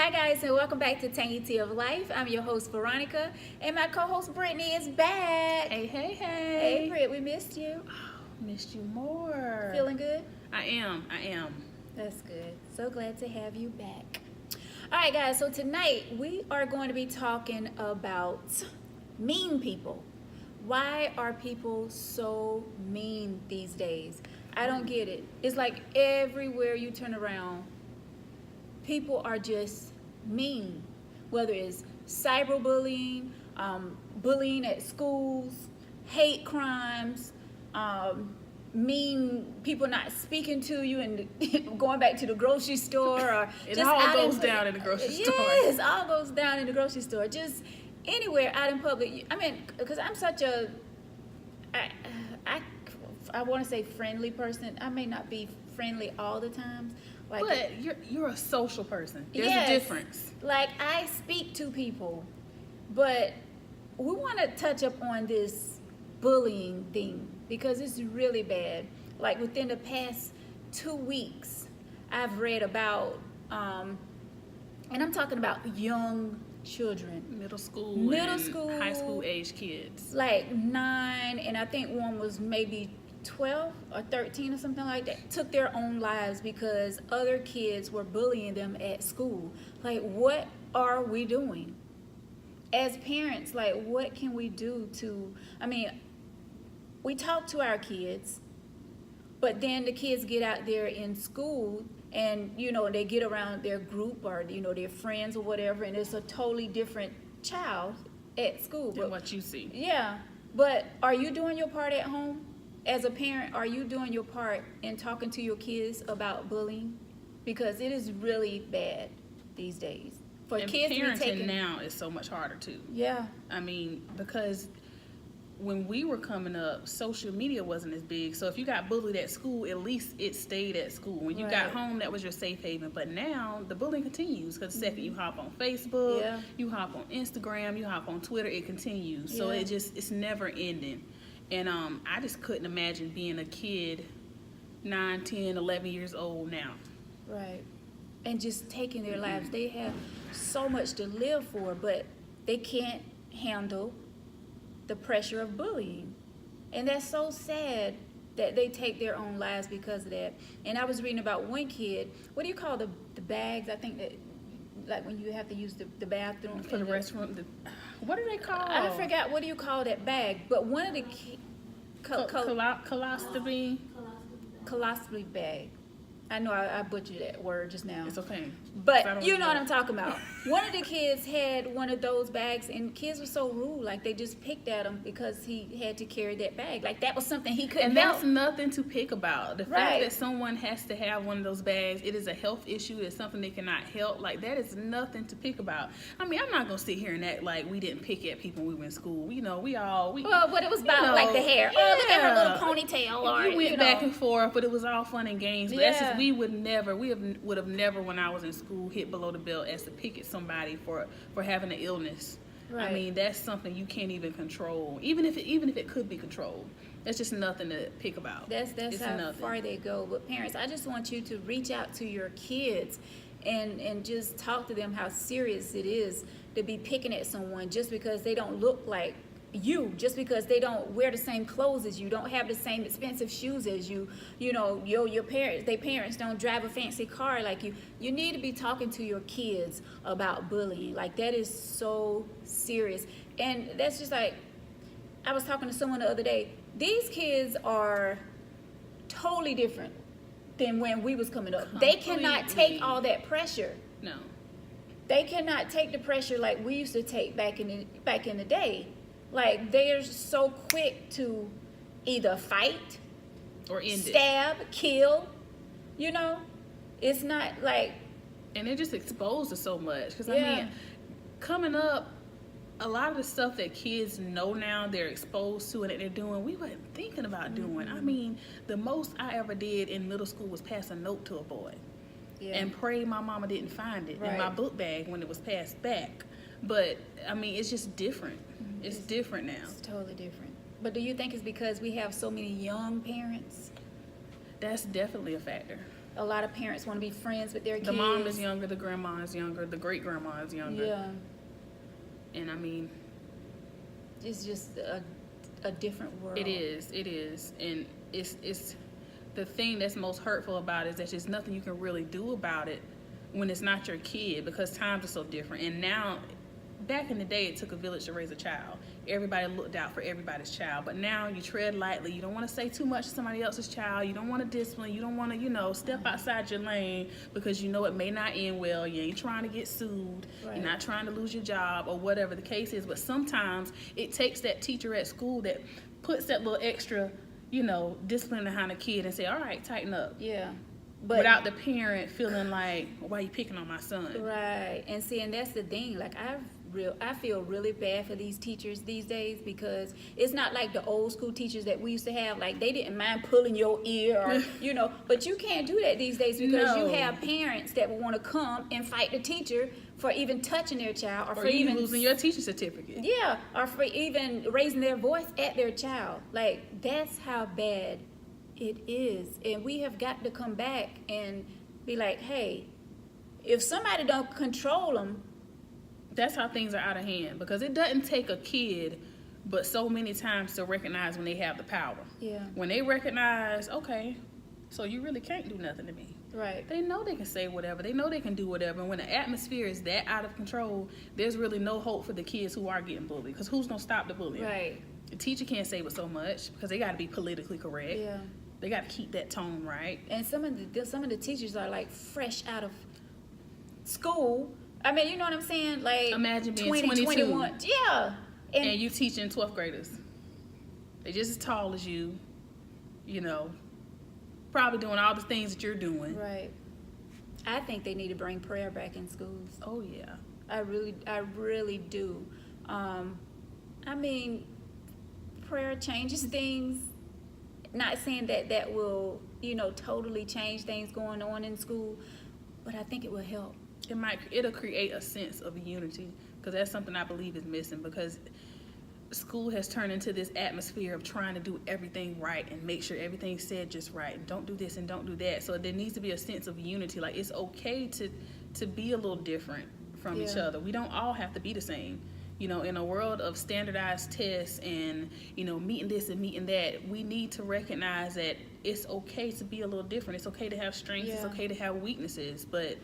Hi guys, and welcome back to Tangy Tea of Life. I'm your host Veronica, and my co-host Brittany is back. Hey, hey, hey. Hey Britt, we missed you. Missed you more. Feeling good? I am. That's good. So glad to have you back. All right guys, so tonight we are going to be talking about mean people. Why are people so mean these days? I don't get it. It's like everywhere you turn around, people are just mean, whether it's cyberbullying, bullying at schools, hate crimes, mean people not speaking to you and going back to the grocery store, or It just all out goes down in the grocery store. Yes, all goes down in the grocery store. Just anywhere out in public. I mean, because I'm such a, I want to say friendly person. I may not be friendly all the time. Like, but you're a social person. There's yes, a difference. Like, I speak to people, but we want to touch up on this bullying thing because it's really bad. Like, within the past 2 weeks, I've read about, and I'm talking about young children. Middle school, high school age kids. Like 9, and I think one was maybe 12 or 13 or something like that, took their own lives because other kids were bullying them at school. Like, what are we doing as parents? Like, what can we do to, I mean, we talk to our kids, but then the kids get out there in school and, you know, they get around their group or, you know, their friends or whatever, and it's a totally different child at school. Than what you see. Yeah, but are you doing your part at home? As a parent, are you doing your part in talking to your kids about bullying? Because it is really bad these days. For And kids to be parenting taken now is so much harder too. Yeah. I mean, because when we were coming up, social media wasn't as big. So if you got bullied at school, at least it stayed at school. When you got home, that was your safe haven. But now the bullying continues because the second you hop on Facebook, you hop on Instagram, you hop on Twitter, it continues. So it's never ending. And I just couldn't imagine being a kid 9, 10, 11 years old now. Right. And just taking their lives. They have so much to live for, but they can't handle the pressure of bullying. And that's so sad that they take their own lives because of that. And I was reading about one kid, what do you call the bags? I think that, like when you have to use the bathroom. For the restroom. What are they called? I forgot, what do you call that bag? But one of the colostomy. Colostomy bag. I know I butchered that word just now. It's okay. But you know what I'm talking about. One of the kids had one of those bags, and kids were so rude. Like, they just picked at him because he had to carry that bag. Like, that was something he couldn't help. And that's nothing to pick about. The fact that someone has to have one of those bags, it is a health issue. It's something they cannot help. Like, that is nothing to pick about. I mean, I'm not going to sit here and act like we didn't pick at people when we were in school. You know, well, what it was about, like the hair. Yeah. Oh, look at her little ponytail. Or, we went back and forth, but it was all fun and games. But that's just, we would have never, when I was in school, hit below the belt as to pick at somebody for having an illness. Right. I mean, that's something you can't even control. Even if it could be controlled, that's just nothing to pick about. That's how far they go. But parents, I just want you to reach out to your kids and just talk to them how serious it is to be picking at someone just because they don't look like you, just because they don't wear the same clothes as you, don't have the same expensive shoes as you, you know, your parents don't drive a fancy car like you. You need to be talking to your kids about bullying. Like, that is so serious. And that's just like, I was talking to someone the other day. These kids are totally different than when we was coming up. Completely. They cannot take all that pressure. No. They cannot take the pressure like we used to take back in the day. Like, they're so quick to either fight or stab, kill, you know? It's not like... And they're just exposed to so much. Because, I mean, coming up, a lot of the stuff that kids know now they're exposed to and that they're doing, we weren't thinking about doing. I mean, the most I ever did in middle school was pass a note to a boy. And pray my mama didn't find it in my book bag when it was passed back. But, I mean, it's just different. It's different now. It's totally different. But do you think it's because we have so many young parents? That's definitely a factor. a lot of parents want to be friends with their kids. The mom is younger, the grandma is younger, the great grandma is younger. Yeah. And I mean, it's just a different world. it is, and it's the thing that's most hurtful about it is that there's nothing you can really do about it when it's not your kid, because times are so different. And now, back in the day, it took a village to raise a child. Everybody looked out for everybody's child. But now you tread lightly. You don't want to say too much to somebody else's child. You don't want to discipline. You don't want to, step outside your lane because you know it may not end well. You ain't trying to get sued. Right. You're not trying to lose your job or whatever the case is. But sometimes it takes that teacher at school that puts that little extra, discipline behind a kid and say, all right, tighten up. Yeah. But without the parent feeling like, why are you picking on my son? Right. And see, and that's the thing. Like, I feel really bad for these teachers these days, because it's not like the old school teachers that we used to have. Like, they didn't mind pulling your ear or, but you can't do that these days, because you have parents that will want to come and fight the teacher for even touching their child, or for even losing your teacher certificate. Yeah, or for even raising their voice at their child. Like, that's how bad it is. And we have got to come back and be like, hey, if somebody don't control them. That's how things are out of hand, because it doesn't take a kid but so many times to recognize when they have the power. Yeah. When they recognize, okay, so you really can't do nothing to me. Right. They know they can say whatever. They know they can do whatever. And when the atmosphere is that out of control, there's really no hope for the kids who are getting bullied, because who's going to stop the bullying? Right. The teacher can't say but so much, because they got to be politically correct. Yeah. They got to keep that tone right. And some of the teachers are like fresh out of school. I mean, you know what I'm saying? Like, imagine being 22. 21. Yeah. And you teaching 12th graders. They're just as tall as you, probably doing all the things that you're doing. Right. I think they need to bring prayer back in schools. Oh, yeah. I really do. I mean, prayer changes things. Not saying that will, totally change things going on in school, but I think it will help. It'll create a sense of unity, because that's something I believe is missing, because school has turned into this atmosphere of trying to do everything right and make sure everything's said just right, and don't do this and don't do that. So there needs to be a sense of unity. Like, it's okay to be a little different from each other. We don't all have to be the same. In a world of standardized tests and, meeting this and meeting that, we need to recognize that it's okay to be a little different. It's okay to have strengths. Yeah. It's okay to have weaknesses. But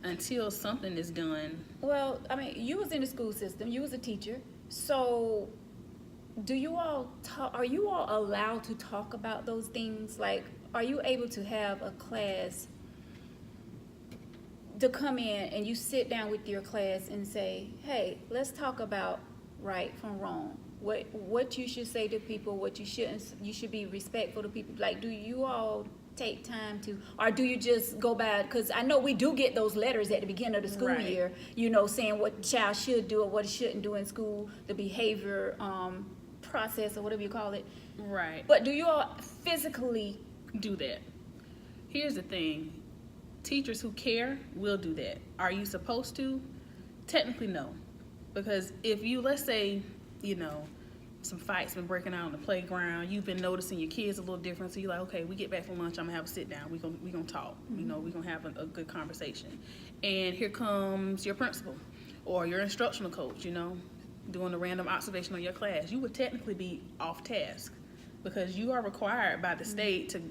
until something is done. Well, I mean, you was in the school system. You was a teacher. So are you all allowed to talk about those things? Like, are you able to have a class to come in and you sit down with your class and say, hey, let's talk about right from wrong, what you should say to people, what you shouldn't, you should be respectful to people. Like, do you all take time to, or do you just go by, because I know we do get those letters at the beginning of the school year, saying what the child should do or what it shouldn't do in school, the behavior process or whatever you call it. Right. But do you all physically do that? Here's the thing. Teachers who care will do that. Are you supposed to? Technically, no. Because if you, let's say, some fights been breaking out on the playground, you've been noticing your kids a little different, so you're like, okay, we get back from lunch, I'm gonna have a sit down, we gonna talk, we're gonna have a good conversation. And here comes your principal or your instructional coach, doing a random observation on your class. You would technically be off task, because you are required by the state to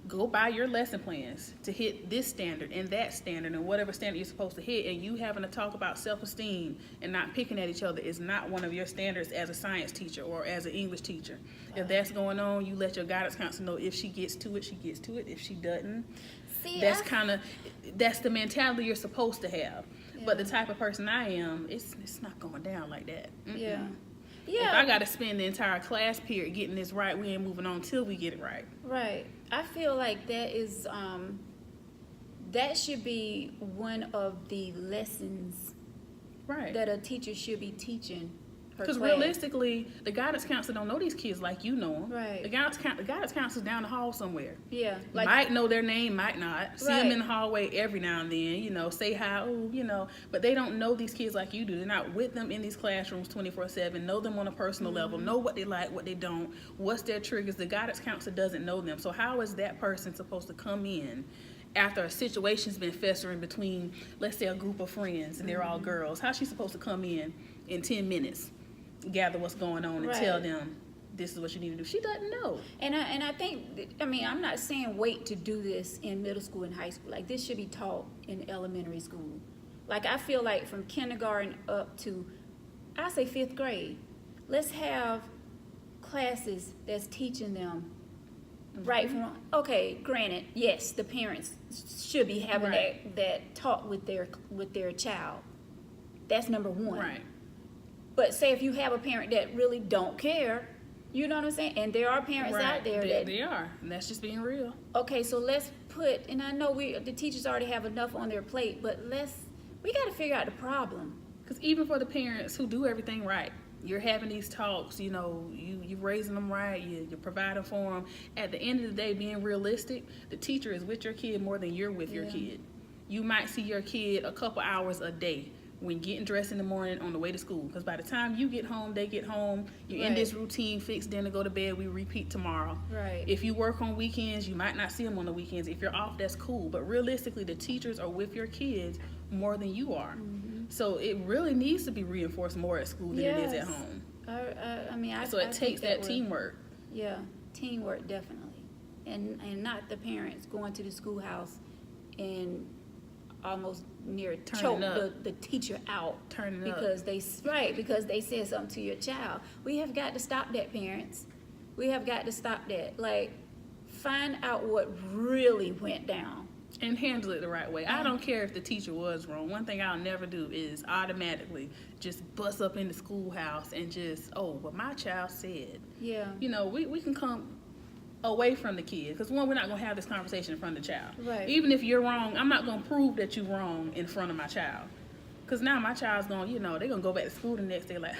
go by your lesson plans to hit this standard and that standard and whatever standard you're supposed to hit. And you having to talk about self-esteem and not picking at each other is not one of your standards as a science teacher or as an English teacher. If that's going on, you let your guidance counselor know. If she gets to it, she gets to it. If she doesn't, that's the mentality you're supposed to have. Yeah. But the type of person I am, it's not going down like that. Mm-mm. Yeah. If I got to spend the entire class period getting this right, we ain't moving on till we get it right. Right. I feel like that is, that should be one of the lessons that a teacher should be teaching her class. Because realistically, the guidance counselor don't know these kids like you know them. Right. The guidance counselor's down the hall somewhere. Yeah. Might know their name, might not. See them in the hallway every now and then, say hi, but they don't know these kids like you do. They're not with them in these classrooms 24/7, know them on a personal level, know what they like, what they don't, what's their triggers. The guidance counselor doesn't know them. So how is that person supposed to come in after a situation's been festering between, let's say, a group of friends and they're all girls, how's she supposed to come in 10 minutes, gather what's going on, and tell them this is what you need to do? She doesn't know. And I think, I mean, I'm not saying wait to do this in middle school and high school. Like, this should be taught in elementary school. Like, I feel like from kindergarten up to, I say 5th grade, let's have classes that's teaching them right from, okay, granted, yes, the parents should be having that talk with their child. That's number one. Right. But say if you have a parent that really don't care, you know what I'm saying? And there are parents out there that they are, and that's just being real. Okay, so let's put, and I know the teachers already have enough on their plate, but we got to figure out the problem. Because even for the parents who do everything right, you're having these talks, you know, you're raising them right, you're providing for them. At the end of the day, being realistic, the teacher is with your kid more than you're with your kid. You might see your kid a couple hours a day when getting dressed in the morning on the way to school. Because by the time you get home, they get home, you're in this routine, fix dinner, go to bed, we repeat tomorrow. Right. If you work on weekends, you might not see them on the weekends. If you're off, that's cool. But realistically, the teachers are with your kids more than you are. So it really needs to be reinforced more at school than it is at home. So it takes that teamwork. Yeah, teamwork definitely, and not the parents going to the schoolhouse and almost near choke the teacher out because they said something to your child. We have got to stop that, parents. We have got to stop that. Like, find out what really went down. And handle it the right way. I don't care if the teacher was wrong. One thing I'll never do is automatically just bust up in the schoolhouse and just, what my child said. Yeah. You know, we can come away from the kid. Because, one, we're not going to have this conversation in front of the child. Right. Even if you're wrong, I'm not going to prove that you're wrong in front of my child. Because now my child's going, they're going to go back to school the next day like,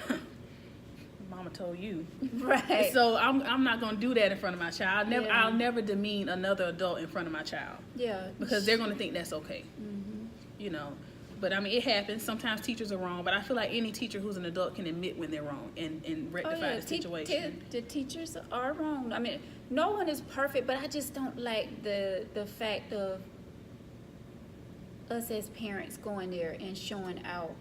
Mama told you. Right. So I'm not going to do that in front of my child. I'll never demean another adult in front of my child. Yeah. Because they're going to think that's okay. You know. But, I mean, it happens. Sometimes teachers are wrong. But I feel like any teacher who's an adult can admit when they're wrong and rectify the situation. The teachers are wrong. I mean, no one is perfect, but I just don't like the fact of us as parents going there and showing out.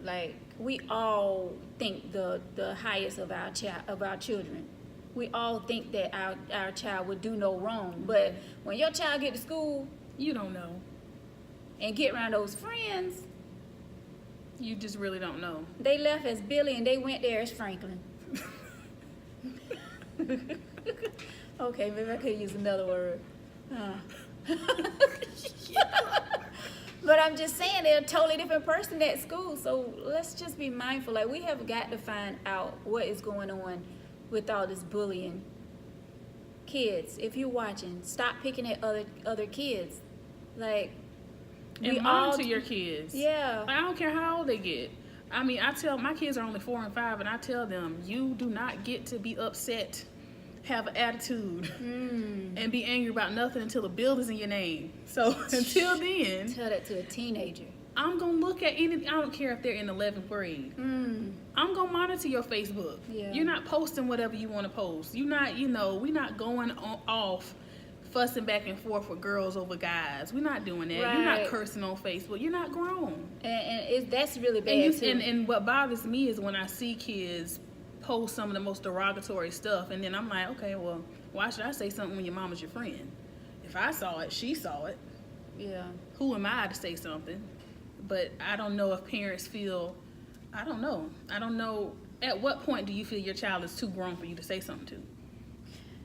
Like, we all think the highest of our children. We all think that our child would do no wrong. But when your child get to school, you don't know. And get around those friends, you just really don't know. They left as Billy and they went there as Franklin. Okay, maybe I could use another word. But I'm just saying, they're a totally different person at school. So let's just be mindful. Like, we have got to find out what is going on with all this bullying. Kids, if you're watching, stop picking at other kids. Like, and monitor your kids. Yeah. Like, I don't care how old they get. I mean, I tell my kids are only 4 and 5, and I tell them, you do not get to be upset, have an attitude, and be angry about nothing until the bill is in your name. So until then, tell that to a teenager. I'm gonna look at I don't care if they're in 11th grade. I'm gonna monitor your Facebook. Yeah. You're not posting whatever you want to post. You're not, we're not going off fussing back and forth with girls over guys. We're not doing that. Right. You're not cursing on Facebook. You're not grown. And that's really bad too. And what bothers me is when I see kids post some of the most derogatory stuff, and then I'm like, okay, well, why should I say something when your mama's your friend? If I saw it, she saw it. Yeah. Who am I to say something? But I don't know if parents feel, I don't know. At what point do you feel your child is too grown for you to say something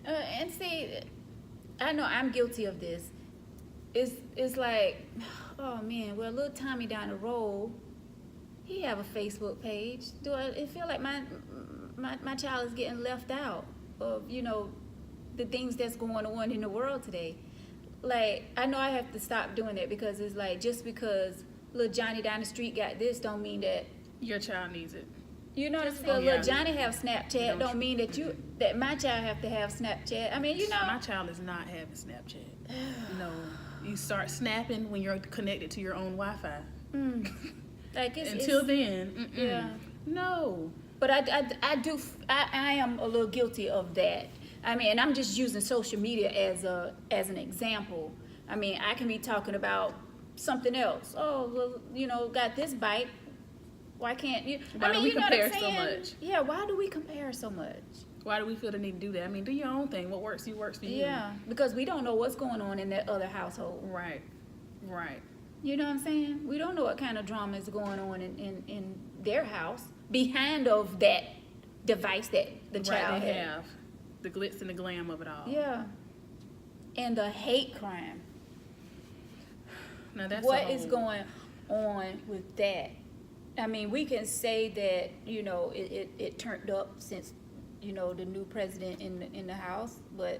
to? And see, I know I'm guilty of this. It's like, oh man, well, little Tommy down the road, he have a Facebook page. Do I feel like my child is getting left out of, the things that's going on in the world today? Like, I know I have to stop doing that, because it's like, just because little Johnny down the street got this don't mean that your child needs it. You know, just because little Johnny have Snapchat don't mean that my child have to have Snapchat. I mean, my child is not having Snapchat. No, you start snapping when you're connected to your own Wi-Fi. Like until then, yeah, no. But I am a little guilty of that. I mean, and I'm just using social media as an example. I mean, I can be talking about something else. Oh, well, you know, got this bike. Why can't you? Why do we compare so much? Yeah, why do we compare so much? Why do we feel the need to do that? I mean, do your own thing. What works for you works for you. Yeah, because we don't know what's going on in that other household. Right. Right. You know what I'm saying? We don't know what kind of drama is going on in their house behind of that device that the child they had. have the glitz and the glam of it all. Yeah. And the hate crime. Now that's What is going on with that? I mean, we can say that, you know, it turned up since, you know, the new president in the House, but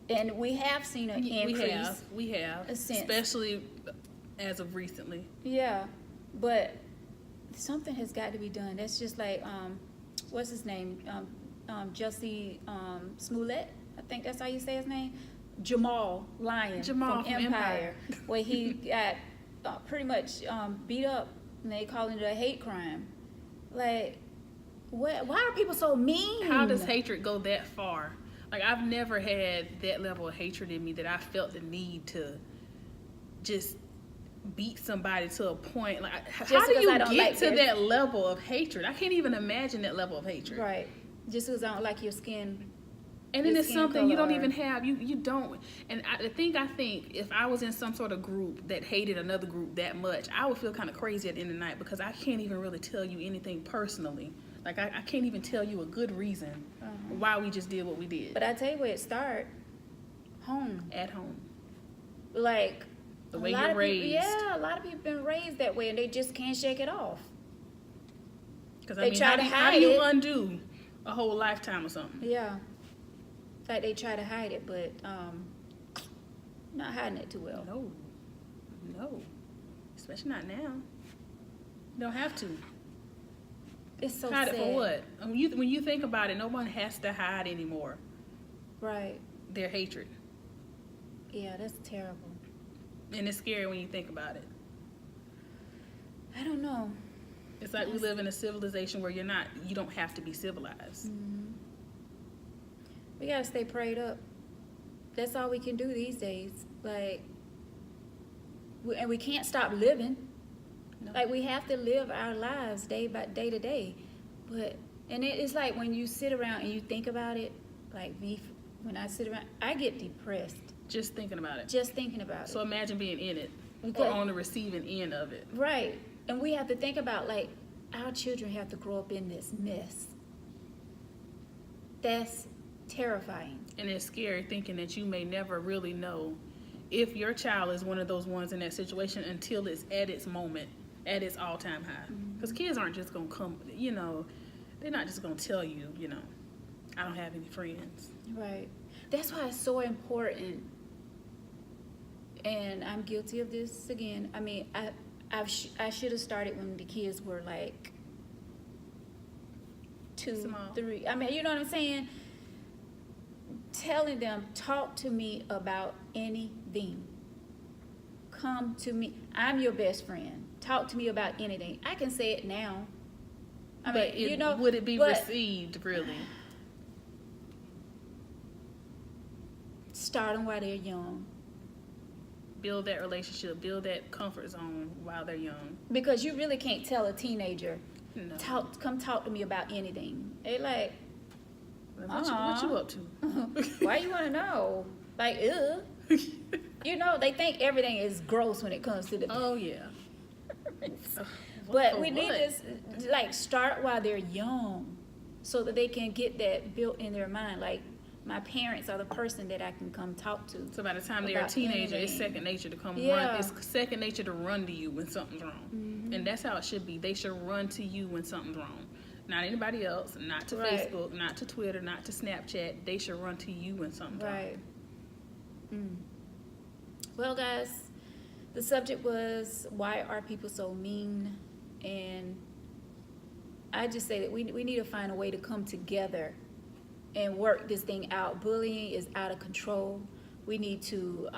and we have seen an increase. We have, since. Especially as of recently. Yeah, but something has got to be done. That's just like what's his name? Jussie Smollett. I think that's how you say his name. Jamal Lyon from Empire, where he got pretty much beat up, and they call it a hate crime. Like, what? Why are people so mean? How does hatred go that far? Like, I've never had that level of hatred in me that I felt the need to just beat somebody to a point. Like, how do you get to that level of hatred? I can't even imagine that level of hatred. Right. Just because I don't like your skin. And then it's something you don't even have. You don't. And I think if I was in some sort of group that hated another group that much, I would feel kind of crazy at the end of the night because I can't even really tell you anything personally. Like, I can't even tell you a good reason why we just did what we did. But I tell you where it started. Home. At home. Like, the way you're raised. Yeah, a lot of people been raised that way, and they just can't shake it off. Because I mean, how do you undo a whole lifetime or something? Yeah. Like, they try to hide it, but not hiding it too well. No. Especially not now. You don't have to. It's so hide sad. It for what? When you think about it, no one has to hide anymore. Right. Their hatred. Yeah, that's terrible. And it's scary when you think about it. I don't know. It's like we live in a civilization where you don't have to be civilized. Mm-hmm. We gotta stay prayed up. That's all we can do these days. Like, and we can't stop living. No. Like, we have to live our lives day to day. But, and it's like when you sit around and you think about it, like me, when I sit around, I get depressed. Just thinking about it. Just thinking about it. So imagine being in it or on the receiving end of it. Right. And we have to think about, like, our children have to grow up in this mess. That's terrifying. And it's scary thinking that you may never really know if your child is one of those ones in that situation until it's at its moment, at its all-time high. Because kids aren't just going to come, you know, they're not just going to tell you, you know, I don't have any friends. Right. That's why it's so important. And I'm guilty of this again. I mean, I should have started when the kids were like 2, 3. I mean, you know what I'm saying? Telling them, talk to me about anything. Come to me. I'm your best friend. Talk to me about anything. I can say it now. I mean, you know, would it be received really? Start them while they're young. Build that relationship, build that comfort zone while they're young. Because you really can't tell a teenager, come talk to me about anything. They like, what you up to? Why you want to know? Like, ugh. You know, they think everything is gross when it comes to the. Oh yeah. But we need to like start while they're young, so that they can get that built in their mind. Like, my parents are the person that I can come talk to. So by the time they're a teenager, it's second nature to come run. It's second nature to run to you when something's wrong. Mm-hmm. And that's how it should be. They should run to you when something's wrong. Not anybody else, not to Facebook, not to Twitter, not to Snapchat. They should run to you when something's wrong. Mm. Well, guys, the subject was, why are people so mean? And I just say that we need to find a way to come together and work this thing out. Bullying is out of control. We need to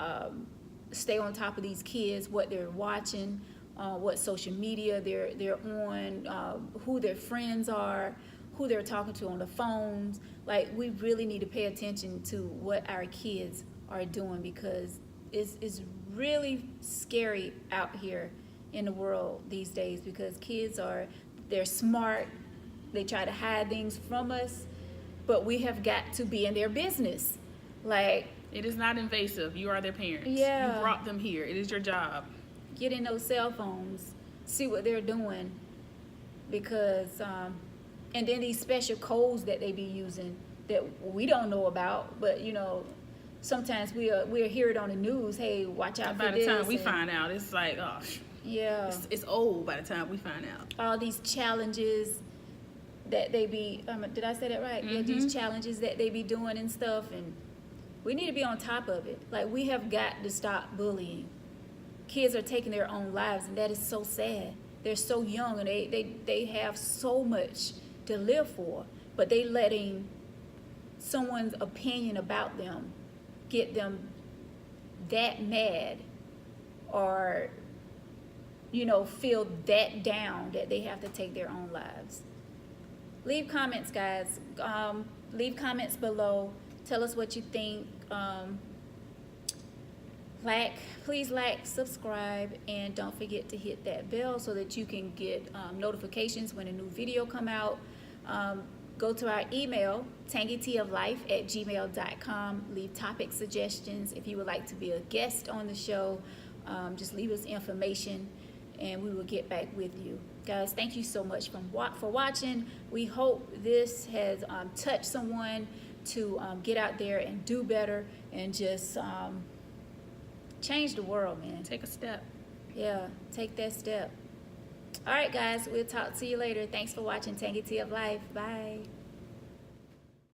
stay on top of these kids, what they're watching, what social media they're on, who their friends are, who they're talking to on the phones. Like, we really need to pay attention to what our kids are doing, because is really scary out here in the world these days, because kids they're smart. They try to hide things from us, but we have got to be in their business. Like, it is not invasive. You are their parents. Yeah. You brought them here. It is your job. get in those cell phones, see what they're doing, because and then these special codes that they be using that we don't know about, but you know, sometimes we'll hear it on the news. Hey, watch out for this. By the time we find out, it's like, oh, yeah, it's old by the time we find out. all these challenges that they be did I say that right? Yeah, these challenges that they be doing and stuff, and we need to be on top of it. Like, we have got to stop bullying. Kids are taking their own lives, and that is so sad. They're so young, and they have so much to live for, but they letting someone's opinion about them get them that mad, or you know, feel that down that they have to take their own lives. Leave comments, guys. Leave comments below. Tell us what you think. Please like, subscribe, and don't forget to hit that bell so that you can get notifications when a new video come out. Go to our email, tangyteaoflife@gmail.com. Leave topic suggestions. If you would like to be a guest on the show, just leave us information, and we will get back with you. Guys, thank you so much for watching. We hope this has touched someone to get out there and do better, and just change the world, man. Take a step. Yeah, take that step. All right, guys, we'll talk to you later. Thanks for watching Tangy Tea of Life. Bye.